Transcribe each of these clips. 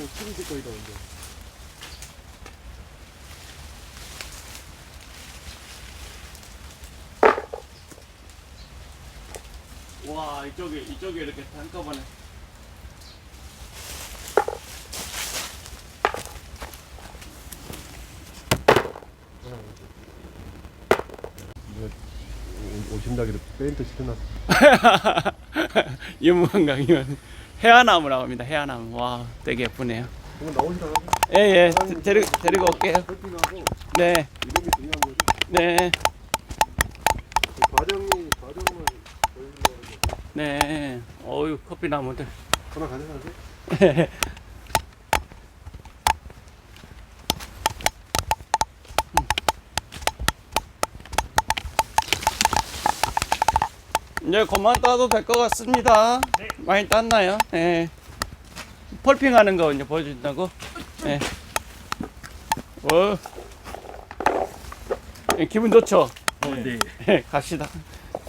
그냥 치즈질 거리다 완전. 와, 이쪽에 이렇게 한꺼번에. 오신다기도 페인트 칠해놨어. 유무관광이면 해안나무라고 합니다. 해안나무. 와, 되게 예쁘네요. 그럼 나오시다가 예, 데리고 올게요. 펄핑하고 네, 이름이 중요한 거지. 네, 그 과정을 보여주려고 거. 네. 어유 커피 나무들. 하나 가져가세요. 이제 그만 따도 될 것 같습니다. 네. 많이 땄나요? 예. 펄핑하는 거 이제 보여준다고. 예. 예, 기분 좋죠? 네. 예, 갑시다.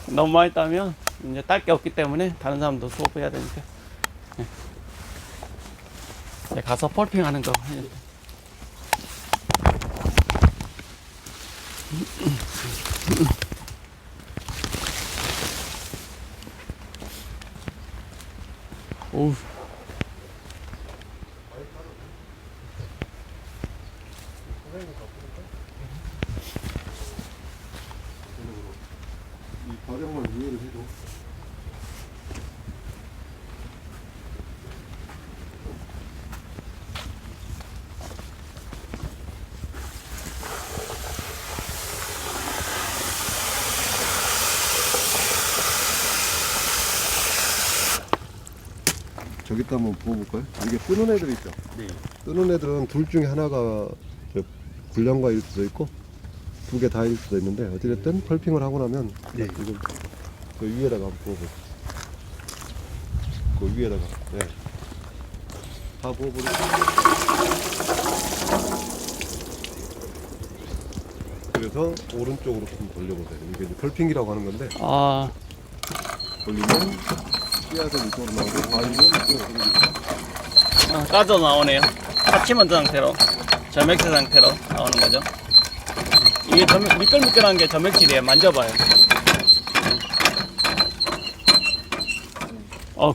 너무 많이 따면 이제 딸 게 없기 때문에 다른 사람도 수업해야 되니까. 예. 이제 가서 펄핑하는 거. 예. 오우. 이 과정만 이해를 해줘. 저기다 한번 부어볼까요? 이게 뜨는 애들 있죠? 네. 뜨는 애들은 둘 중에 하나가 불량과일 수도 있고 두 개 다일 수도 있는데 어찌됐든 펄핑을 하고 나면 네. 지금 그 위에다가 한번 부어보세요. 그 위에다가 네. 다 부어버리고 그래서 오른쪽으로 좀 돌려보세요. 이게 이제 펄핑이라고 하는 건데 아, 돌리면 씨앗은 이쪽으로 나오고 과일은 이쪽으로 돌리고 까져 나오네요. 파치먼트 상태로, 점액질 상태로 나오는 거죠. 이게 미끌미끌한 게 점액질이에요. 만져봐요.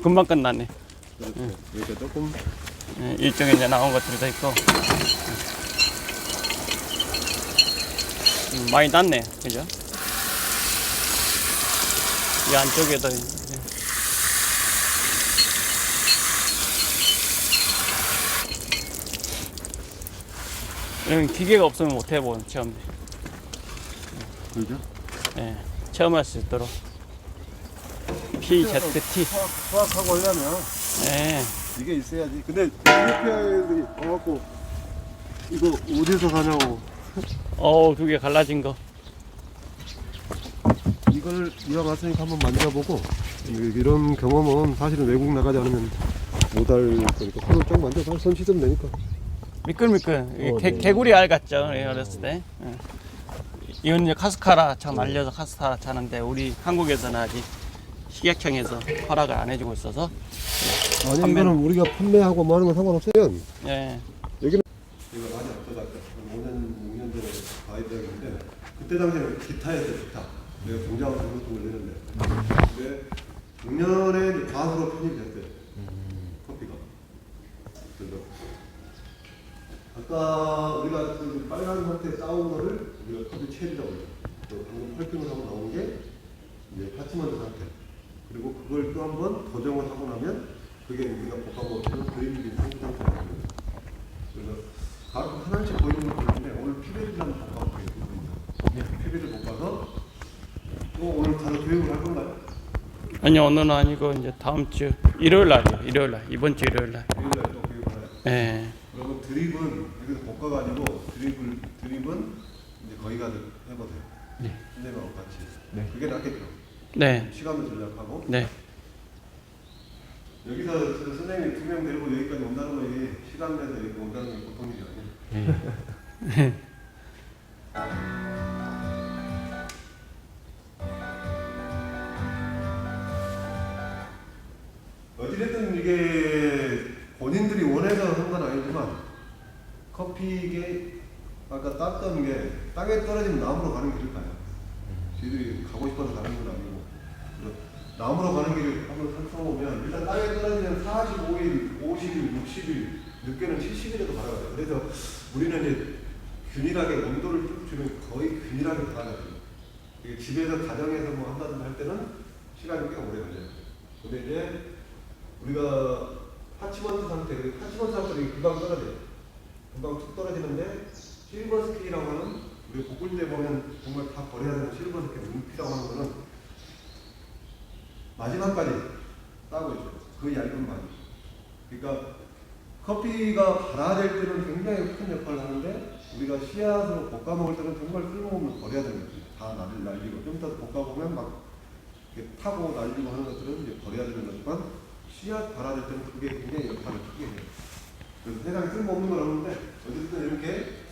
금방 끝났네. 그렇죠. 그러니까 조금 예, 이쪽에 이제 나온 것들도 있고. 많이 땄네. 그죠? 이 안쪽에도. 이런 기계가 없으면 못 해본 체험들. 그죠? 예, 체험할 수 있도록. PZT. 수학하고 하려면 예. 이게 있어야지. 근데 에티오피아애들이 와갖고 이거 어디서 사냐고 두 개 갈라진 거. 이걸 이어갔으니까 한번 만져보고 이런 경험은 사실은 외국 나가지 않으면 못할 거니까 손을 쫙 만져서 손 씻으면 되니까. 미끌미끌. 네. 개구리 알 같죠? 예, 어렸을 때. 예. 이건 이제 카스카라 차 말려서 카스카라 차는데 우리 한국에서는 아직 식약청에서 허락을 안 해주고 있어서. 아니 판매는- 이거는 우리가 판매하고 뭐 하는 건 상관없어요. 예. 여기는 이거 많이 앞서다 5년 6년 전에 가이드였는데 그때 당시에는 기타였어요. 기타. 내가 공장을 잘못 걸리는데 근데 작년에 가수로 편입이 됐어요. 커피가. 그래서 아까 우리가 그 빨간 상태에 싸운 거를 우리가 커피 체리라고 해요. 그 방금 펄핑을 하고 나온 게 이제 파치먼트 상태. 그리고 그걸 또 한번 도정을 하고 나면 그게 우리가 볶아먹으면 그림이 생긴 상태가 됩니다. 그래서 가끔 하나씩 보이는 걸 보는데 오늘 피베리를 한번 볶아볼게요. 피베리를 볶아서 또 오늘 다른 교육을 할 건가요? 아니, 오늘은 아니고 이제 다음 주 일요일 날이요. 일요일 날. 이번 주 일요일 날. 교육을 또 교육을 해요. 예. 그러면 드립은 여기서 볶아가지고 드립은 이제 거기 가서 해보세요. 네. 선생님하고 같이. 네. 그게 낫겠죠. 네. 시간도 절약하고. 네. 여기서 저 선생님 2명 데리고 여기까지 온다는 거 시간 내서 여기 온다는 게 보통 일이 아니에요. 어찌됐든 이게 본인들이 원해서 한 건 아니고 땄던 게 땅에 떨어지면 나무로 가는 길을 가요. 쥐들이 가고 싶어서 가는 건 아니고 나무로 가는 길을 한번 살펴보면 일단 땅에 떨어지면 45일, 50일, 60일, 늦게는 70일에도 가요. 그래서 우리는 이제 균일하게 온도를 쭉 주면 거의 균일하게 가거든요. 집에서 가정에서 뭐 한다든지 할 때는 시간이 꽤 오래 걸려요. 근데 이제 우리가 파치먼트 상태, 파치먼트 상태가 금방 떨어져요. 금방 툭 떨어지는데 실버 스킬이라고 하는 우리 복굴대 보면 정말 다 버려야 되는 실버 스킬, 은피라고 하는 거는 마지막까지 따고 있어요. 그 얇은 바지. 그러니까 커피가 발화될 때는 굉장히 큰 역할을 하는데 우리가 씨앗으로 볶아 먹을 때는 정말 쓸모없는 버려야 되는 거죠. 다 날리고 좀 이따 볶아 보면 막 이렇게 타고 날리고 하는 것들은 이제 버려야 되는 거지만 씨앗 발화될 때는 그게 굉장히 역할을 크게 해요. 그래서 세상에 쓸모없는 건 없는데 어쨌든 이렇게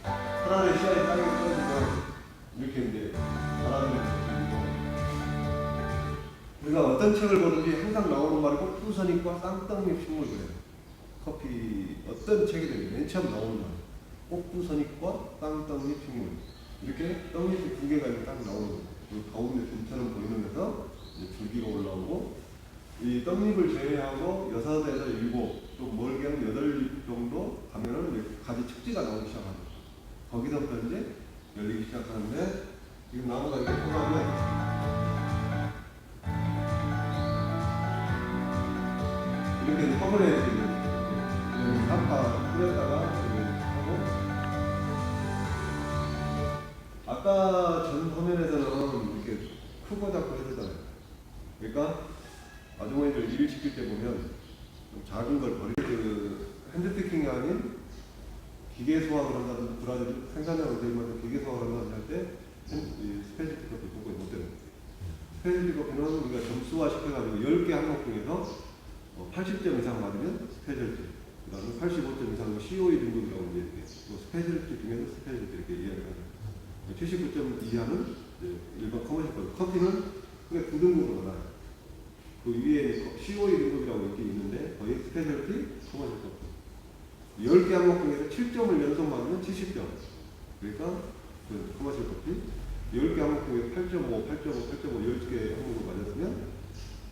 하나의 씨앗이 땅에 떨어지면 이렇게 이제 발화되는 거죠. 우리가 어떤 책을 보든지 항상 나오는 말이 꽃부선잎과 쌍떡잎 식물 그래요. 커피 어떤 책이든 맨 처음 나오는 말 꽃부선잎과 쌍떡잎 식물 이렇게 떡잎이 두 개가 딱 나오는 거예요. 그 가운데 등처럼 보이는 데서 줄기가 올라오고 이 떡잎을 제외하고 6에서 7, 또 멀게는 8잎 정도 가면은 이제 가지 축지가 나오기 시작합니다. 거기서부터 이제 열리기 시작하는데 지금 나무가 이렇게 보면 이렇게 허물에 아까 뿌렸다가 하고 아까 전 화면에서는 이렇게 크고 작고 해주잖아요. 그러니까 아주머니들 일을 시킬 때 보면 좀 작은 걸 버릴 그 핸드피킹이 아닌 기계 수확을 한다든지 브라질 생산량을 대입해서 기계 수확을 한다든지 할 때 스페셜티 커피 보고 못 되는 거예요. 스페셜티 커피는 우리가 점수화 시켜가지고 10개 항목 중에서 80점 이상 받으면 스페셜티, 그 다음에 85점 이상은 COE 등급이라고 이제 스페셜티 중에서 스페셜티 이렇게 이해를 하죠. 79점 이하는 일반 커머셜 커피. 커피는 크게 두 등급으로 나눠요. 그 위에 COE 등급이라고 이렇게 있는데 거의 스페셜티, 커머셜 커피. 10개 항목 중에서 7점을 연속 받으면 70점. 그러니까 그 커머셜 커피. 10개 항목 중에 8.5, 8.5, 8.5, 10개 항목을 맞았으면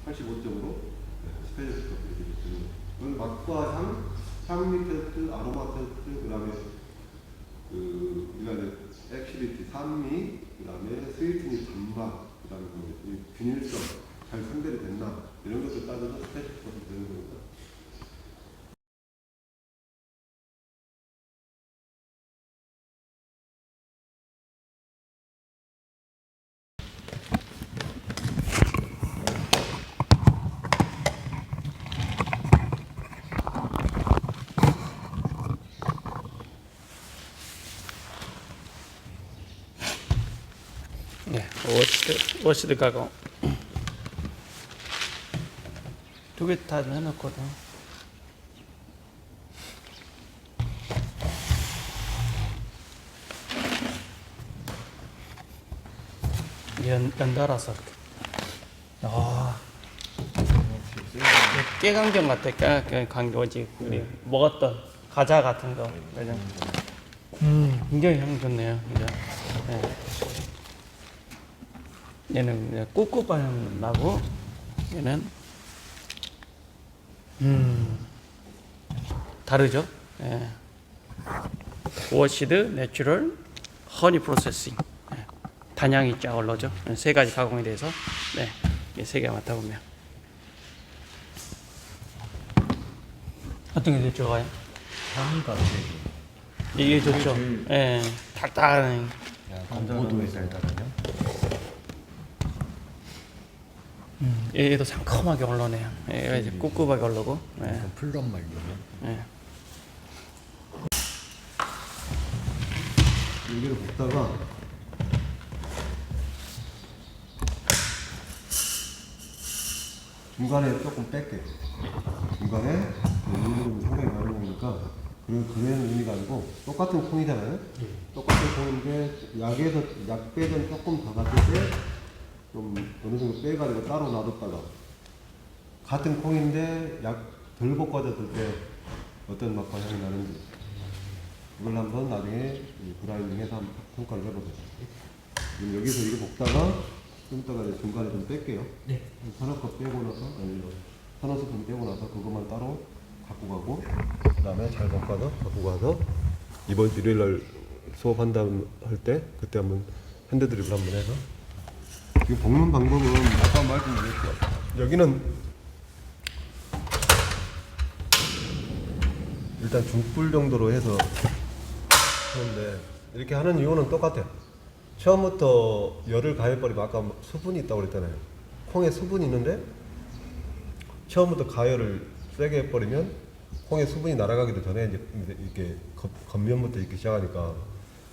85점으로 스페셜티 커피 이렇게 되는 거예요. 그건 맛과 향, 향미 테스트, 아로마 테스트, 그 다음에 우리가 이제 액시비티, 산미, 그 다음에 스위트니 단맛, 그 다음에 균일성, 잘 선별이 됐나 이런 것들 따져서 스페셜티 커피 되는 겁니다. 네, 워시드 가공 두 개 다 해놓거든. 연달아서 이렇게. 아, 깨강정 같아. 깨강정이지. 우리 먹었던 과자 같은 거. 그죠? 굉장히 향 좋네요. 그죠? 네. 얘는 그냥 꿉꿉한 향 나고, 얘는 다르죠? 예. 워시드 내추럴 허니 프로세싱. 예. 단향이 쫙 올라오죠. 세 가지 가공에 대해서 네, 세 개 맡아보면 어떤 게 더 좋아요? 향이가 이게 좋죠. 예, 딱딱한. 강보도에 살다가요. 얘도 상큼하게 올라오네요. 얘가 이제 꿉꿉하게 올라오고. 예. 풀런 말이요. 예. 여기를 볶다가 중간에 조금 뺄게요. 중간에 물을 상당히 많이 먹으니까 그런 의미가 아니고 똑같은 콩이잖아요. 똑같은 콩인데 약배전 조금 더 갔을 때 좀 어느 정도 빼가지고 따로 놔뒀다가 같은 콩인데 약 덜 볶아졌을 때 어떤 맛과 향이 나는지 그걸 한번 나중에 그라인딩해서 한번 평가를 해보세요. 지금 여기서 이거 볶다가 좀 이따가 이제 중간에 좀 뺄게요. 네. 하나 컵 빼고 나서 하나 스푼 빼고 나서 그것만 따로 갖고 가고 그 다음에 잘 볶아서 갖고 가서 이번 일요일날 수업한다면 할 때 그때 한번 핸드드립을 한번 해서 지금 볶는 방법은 아까 말씀드렸죠. 여기는 일단 중불 정도로 해서 하는데 이렇게 하는 이유는 똑같아요. 처음부터 열을 가해버리면 아까 수분이 있다고 그랬잖아요. 콩에 수분이 있는데 처음부터 가열을 세게 해버리면 콩에 수분이 날아가기도 전에 이제 이렇게 겉면부터 있기 시작하니까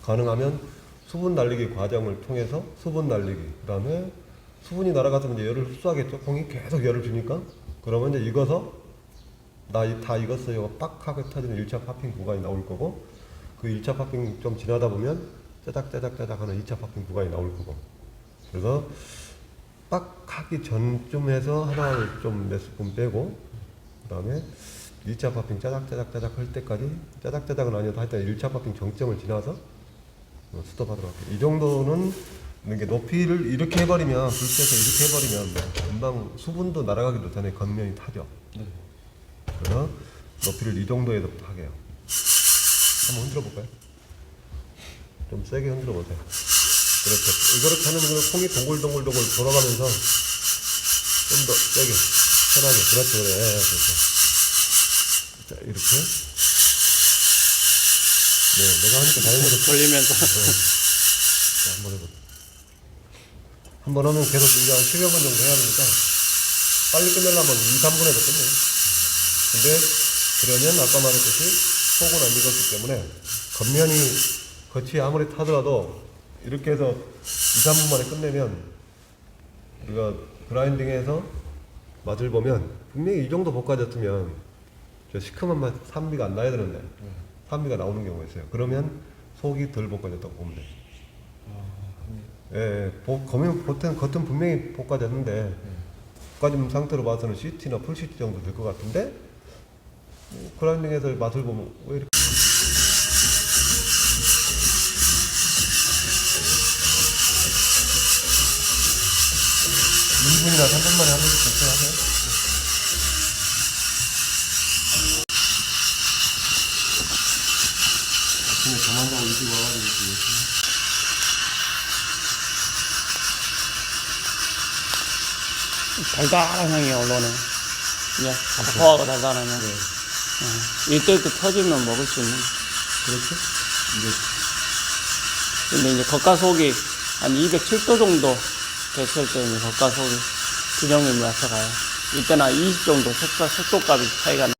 가능하면 수분 날리기 과정을 통해서 수분 날리기 그 다음에 수분이 날아가서 이제 열을 흡수하겠죠. 콩이 계속 열을 주니까 그러면 이제 익어서 다 익었어요. 빡 하게 터지는 1차 파핑 구간이 나올 거고 그 1차 파핑 좀 지나다 보면 짜작짜작 하는 2차 파핑 구간이 나올 거고 그래서 빡 하기 전쯤에서 하나를 좀 몇 스푼 빼고 그 다음에 2차 파핑 짜작짜작 할 때까지 짜작짜작은 아니어도 하여튼 1차 파핑 정점을 지나서 스톱하도록 할게요. 이 정도는 이게 높이를 이렇게 해버리면 불 떼서 이렇게 해버리면 금방 수분도 날아가기도 전에 겉면이 타죠. 네. 그래서 높이를 이 정도에서부터 하게요. 한번 흔들어 볼까요? 좀 세게 흔들어 보세요. 그렇죠. 이렇게 하는 거는 콩이 동글동글 돌아가면서 좀 더 세게 편하게 그렇죠. 그래. 그렇죠. 자 이렇게 네 내가 하니까 자연스럽게 돌리면서 자 한번 해보세요. 한번 하면 계속 이제 10여 번 정도 해야 되니까 빨리 끝내려면 2, 3분에도 끝내요. 근데 그러면 아까 말했듯이 속은 안 익었기 때문에 겉면이 겉이 아무리 타더라도 이렇게 해서 2, 3분 만에 끝내면 우리가 그라인딩해서 맛을 보면 분명히 이 정도 볶아졌으면 저 시큼한 맛 산미가 안 나야 되는데 산미가 나오는 경우가 있어요. 그러면 속이 덜 볶아졌다고 보면 돼요. 예, 겉은 분명히 볶아졌는데 볶아진 상태로 봐서는 CT나 풀CT 정도 될 것 같은데 그라인딩해서 맛을 보면 왜 이렇게 2분이나 3분 만에 한 번씩 결정하세요. 아침에 잠안 자고 일찍 와가지고 열심히 달달한 향이 올라오네. 그냥 아파하고 달달하면 이때 터지면 먹을 수 있는. 그렇죠? 근데 이제 겉과 속이 한 207도 정도 됐을 때 이제 겉과 속이 균형이 맞춰가요. 이때는 20 정도 속도값이 차이가 나.